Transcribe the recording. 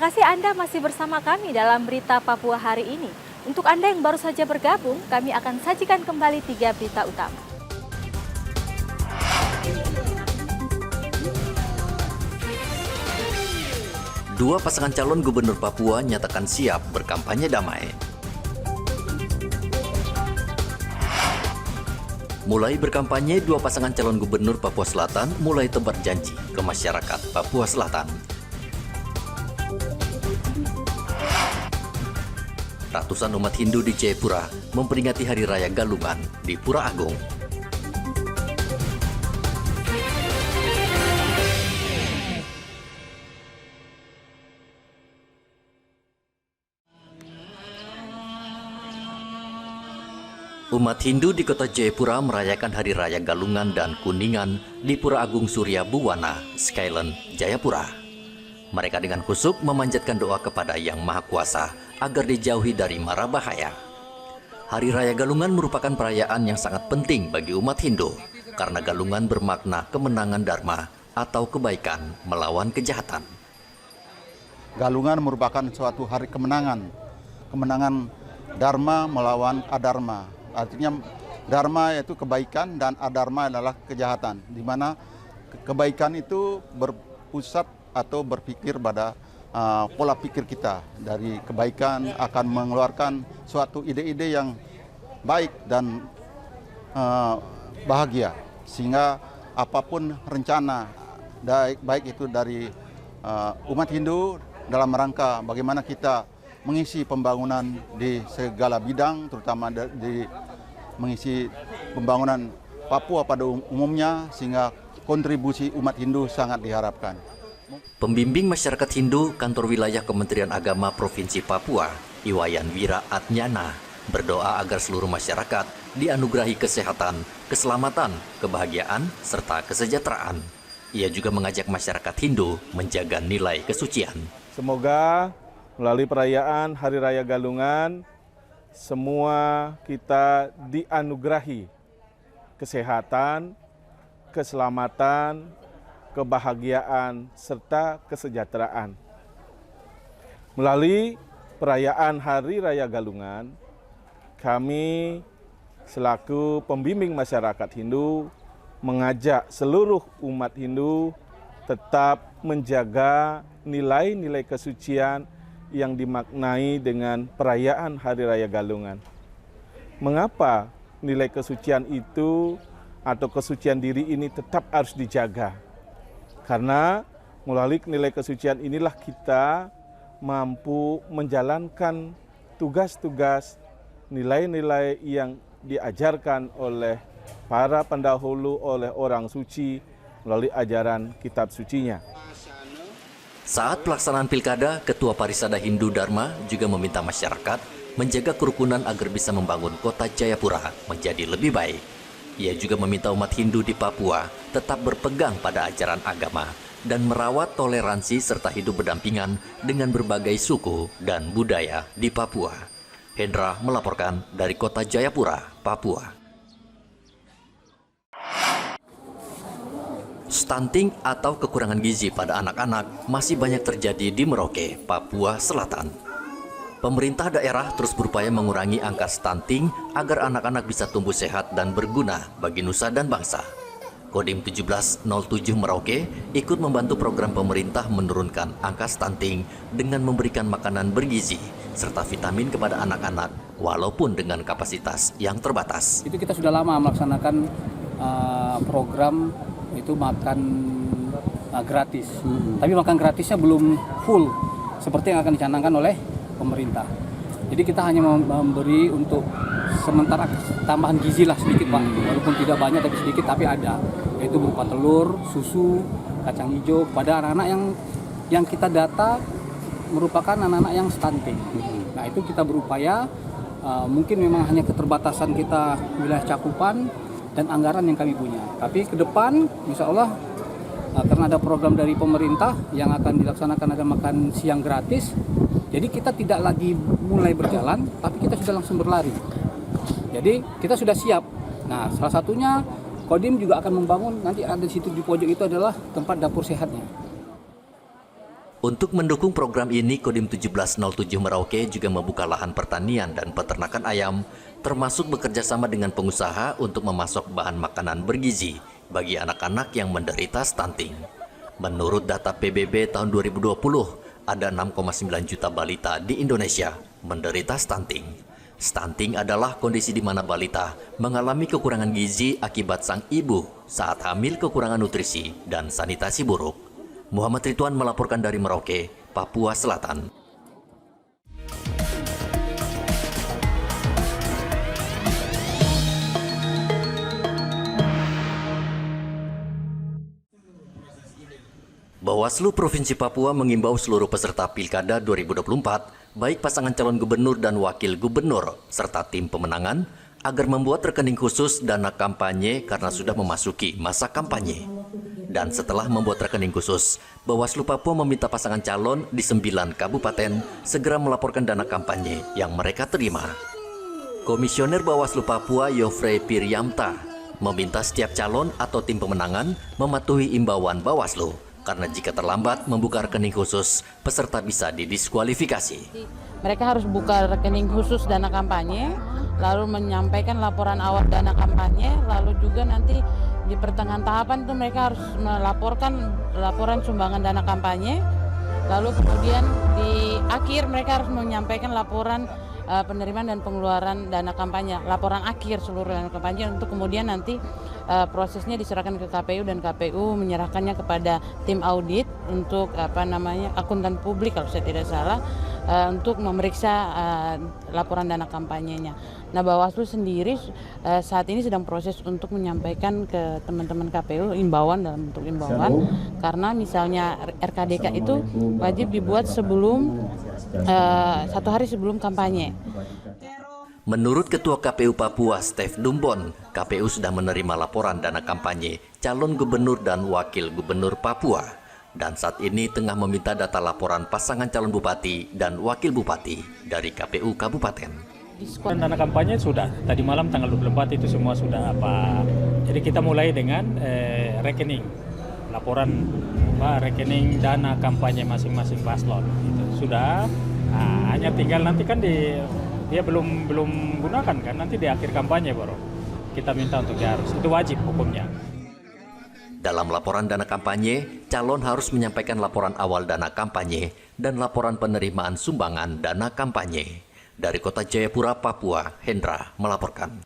kasih Anda masih bersama kami dalam Berita Papua hari ini. Untuk Anda yang baru saja bergabung, kami akan sajikan kembali 3 berita utama. Dua pasangan calon gubernur Papua nyatakan siap berkampanye damai. Mulai berkampanye, dua pasangan calon gubernur Papua Selatan mulai tebar janji ke masyarakat Papua Selatan. Ratusan umat Hindu di Jayapura memperingati Hari Raya Galungan di Pura Agung. Umat Hindu di kota Jayapura merayakan Hari Raya Galungan dan Kuningan di Pura Agung Surya Buwana, Skyland, Jayapura. Mereka dengan khusyuk memanjatkan doa kepada Yang Maha Kuasa agar dijauhi dari mara bahaya. Hari Raya Galungan merupakan perayaan yang sangat penting bagi umat Hindu karena Galungan bermakna kemenangan Dharma atau kebaikan melawan kejahatan. Galungan merupakan suatu hari kemenangan Dharma melawan Adharma. Artinya Dharma yaitu kebaikan dan Adharma adalah kejahatan, di mana kebaikan itu berpusat atau berpikir pada pola pikir kita. Dari kebaikan akan mengeluarkan suatu ide-ide yang baik dan bahagia, sehingga apapun rencana baik itu dari umat Hindu dalam rangka bagaimana kita mengisi pembangunan di segala bidang, terutama mengisi pembangunan Papua pada umumnya, sehingga kontribusi umat Hindu sangat diharapkan. Pembimbing masyarakat Hindu Kantor Wilayah Kementerian Agama Provinsi Papua, Iwayan Wira Atnyana, berdoa agar seluruh masyarakat dianugerahi kesehatan, keselamatan, kebahagiaan, serta kesejahteraan. Ia juga mengajak masyarakat Hindu menjaga nilai kesucian. Semoga melalui perayaan Hari Raya Galungan, semua kita dianugerahi kesehatan, keselamatan, kebahagiaan, serta kesejahteraan. Melalui perayaan Hari Raya Galungan, kami selaku pembimbing masyarakat Hindu mengajak seluruh umat Hindu tetap menjaga nilai-nilai kesucian yang dimaknai dengan perayaan Hari Raya Galungan. Mengapa nilai kesucian itu atau kesucian diri ini tetap harus dijaga? Karena melalui nilai kesucian inilah kita mampu menjalankan tugas-tugas, nilai-nilai yang diajarkan oleh para pendahulu, oleh orang suci, melalui ajaran kitab sucinya. Saat pelaksanaan pilkada, Ketua Parisada Hindu Dharma juga meminta masyarakat menjaga kerukunan agar bisa membangun kota Jayapura menjadi lebih baik. Ia juga meminta umat Hindu di Papua tetap berpegang pada ajaran agama dan merawat toleransi serta hidup berdampingan dengan berbagai suku dan budaya di Papua. Hendra melaporkan dari kota Jayapura, Papua. Stunting atau kekurangan gizi pada anak-anak masih banyak terjadi di Merauke, Papua Selatan. Pemerintah daerah terus berupaya mengurangi angka stunting agar anak-anak bisa tumbuh sehat dan berguna bagi nusa dan bangsa. Kodim 1707 Merauke ikut membantu program pemerintah menurunkan angka stunting dengan memberikan makanan bergizi serta vitamin kepada anak-anak walaupun dengan kapasitas yang terbatas. Itu kita sudah lama melaksanakan program itu makan gratis. Tapi makan gratisnya belum full seperti yang akan dicanangkan oleh pemerintah. Jadi kita hanya memberi untuk sementara tambahan gizi lah sedikit Pak, walaupun tidak banyak tapi sedikit tapi ada, yaitu berupa telur, susu, kacang hijau pada anak-anak yang kita data merupakan anak-anak yang stunting. Nah itu kita berupaya, mungkin memang hanya keterbatasan kita wilayah cakupan dan anggaran yang kami punya. Tapi ke depan insya Allah karena ada program dari pemerintah yang akan dilaksanakan ada makan siang gratis. Jadi kita tidak lagi mulai berjalan, tapi kita sudah langsung berlari. Jadi kita sudah siap. Nah, salah satunya Kodim juga akan membangun, nanti ada di situ di pojok itu adalah tempat dapur sehatnya. Untuk mendukung program ini, Kodim 1707 Merauke juga membuka lahan pertanian dan peternakan ayam, termasuk bekerja sama dengan pengusaha untuk memasok bahan makanan bergizi bagi anak-anak yang menderita stunting. Menurut data PBB tahun 2020, ada 6,9 juta balita di Indonesia menderita stunting. Stunting adalah kondisi di mana balita mengalami kekurangan gizi akibat sang ibu saat hamil, kekurangan nutrisi dan sanitasi buruk. Muhammad Ridwan melaporkan dari Merauke, Papua Selatan. Bawaslu Provinsi Papua mengimbau seluruh peserta Pilkada 2024, baik pasangan calon gubernur dan wakil gubernur, serta tim pemenangan, agar membuat rekening khusus dana kampanye karena sudah memasuki masa kampanye. Dan setelah membuat rekening khusus, Bawaslu Papua meminta pasangan calon di 9 kabupaten segera melaporkan dana kampanye yang mereka terima. Komisioner Bawaslu Papua Yofre Piryamta meminta setiap calon atau tim pemenangan mematuhi imbauan Bawaslu, karena jika terlambat membuka rekening khusus, peserta bisa didiskualifikasi. Mereka harus buka rekening khusus dana kampanye, lalu menyampaikan laporan awal dana kampanye, lalu juga nanti di pertengahan tahapan itu mereka harus melaporkan laporan sumbangan dana kampanye, lalu kemudian di akhir mereka harus menyampaikan laporan penerimaan dan pengeluaran dana kampanye, laporan akhir seluruh dana kampanye, untuk kemudian nanti prosesnya diserahkan ke KPU dan KPU menyerahkannya kepada tim audit untuk akuntan publik kalau saya tidak salah, untuk memeriksa laporan dana kampanyenya. Nah, Bawaslu sendiri saat ini sedang proses untuk menyampaikan ke teman-teman KPU imbauan dalam bentuk imbauan, karena misalnya RKDK itu wajib dibuat sebelum 1 hari sebelum kampanye. Menurut Ketua KPU Papua, Stef Dumbon, KPU sudah menerima laporan dana kampanye calon gubernur dan wakil gubernur Papua, dan saat ini tengah meminta data laporan pasangan calon bupati dan wakil bupati dari KPU Kabupaten. Dana kampanye sudah, tadi malam tanggal 24 itu semua sudah apa. Jadi kita mulai dengan rekening, laporan rekening dana kampanye masing-masing paslon. Itu sudah, hanya tinggal nanti kan dia belum gunakan kan, nanti di akhir kampanye baru kita minta untuk dia harus, itu wajib hukumnya. Dalam laporan dana kampanye, calon harus menyampaikan laporan awal dana kampanye dan laporan penerimaan sumbangan dana kampanye. Dari Kota Jayapura, Papua, Hendra melaporkan.